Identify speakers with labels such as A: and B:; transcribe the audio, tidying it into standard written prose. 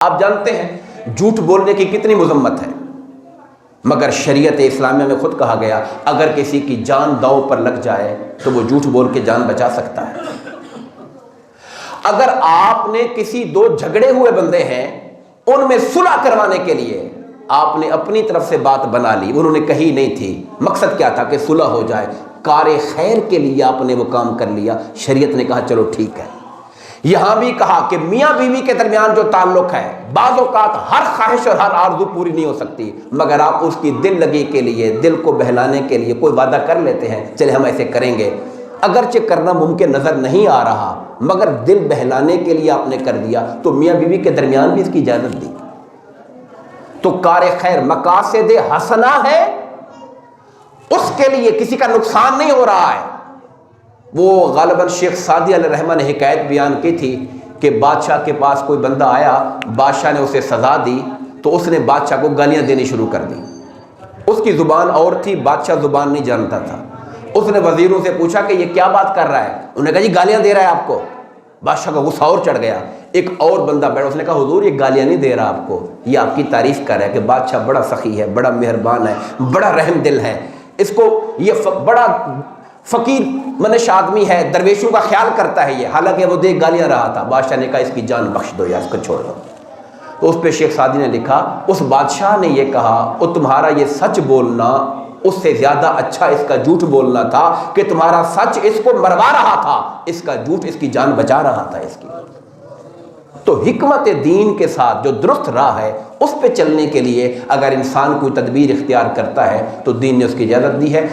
A: آپ جانتے ہیں جھوٹ بولنے کی کتنی مذمت ہے، مگر شریعت اسلامیہ میں خود کہا گیا اگر کسی کی جان داؤ پر لگ جائے تو وہ جھوٹ بول کے جان بچا سکتا ہے۔ اگر آپ نے کسی دو جھگڑے ہوئے بندے ہیں ان میں صلح کروانے کے لیے آپ نے اپنی طرف سے بات بنا لی، انہوں نے کہی نہیں تھی، مقصد کیا تھا کہ صلح ہو جائے، کار خیر کے لیے آپ نے وہ کام کر لیا، شریعت نے کہا چلو ٹھیک ہے۔ یہاں بھی کہا کہ میاں بیوی کے درمیان جو تعلق ہے بعض اوقات ہر خواہش اور ہر آرزو پوری نہیں ہو سکتی، مگر آپ اس کی دل لگی کے لیے، دل کو بہلانے کے لیے کوئی وعدہ کر لیتے ہیں چلے ہم ایسے کریں گے، اگرچہ کرنا ممکن نظر نہیں آ رہا مگر دل بہلانے کے لیے آپ نے کر دیا، تو میاں بیوی کے درمیان بھی اس کی اجازت دی۔ تو کار خیر مقاصد حسنہ ہے، اس کے لیے کسی کا نقصان نہیں ہو رہا ہے۔ وہ غالباً شیخ سعدی علیہ رحمہ نے حکایت بیان کی تھی کہ بادشاہ کے پاس کوئی بندہ آیا، بادشاہ نے اسے سزا دی تو اس نے بادشاہ کو گالیاں دینی شروع کر دی۔ اس کی زبان اور تھی، بادشاہ زبان نہیں جانتا تھا۔ اس نے وزیروں سے پوچھا کہ یہ کیا بات کر رہا ہے، انہوں نے کہا جی گالیاں دے رہا ہے آپ کو۔ بادشاہ کا غصہ اور چڑھ گیا۔ ایک اور بندہ بیٹھا، اس نے کہا حضور یہ گالیاں نہیں دے رہا آپ کو، یہ آپ کی تعریف کر رہا ہے کہ بادشاہ بڑا سخی ہے، بڑا مہربان ہے، بڑا رحم دل ہے، اس کو یہ بڑا فقیر منش آدمی ہے، درویشوں کا خیال کرتا ہے یہ، حالانکہ وہ دیکھ گالیاں رہا تھا۔ بادشاہ نے کہا اس کی جان بخش دو یا اس کو چھوڑ دو۔ تو اس پہ شیخ سعدی نے لکھا اس بادشاہ نے یہ کہا اور تمہارا یہ سچ بولنا اس سے زیادہ اچھا اس کا جھوٹ بولنا تھا کہ تمہارا سچ اس کو مروا رہا تھا، اس کا جھوٹ اس کی جان بچا رہا تھا اس کی۔ تو حکمت دین کے ساتھ جو درست راہ ہے اس پہ چلنے کے لیے اگر انسان کوئی تدبیر اختیار کرتا ہے تو دین نے اس کی اجازت دی ہے۔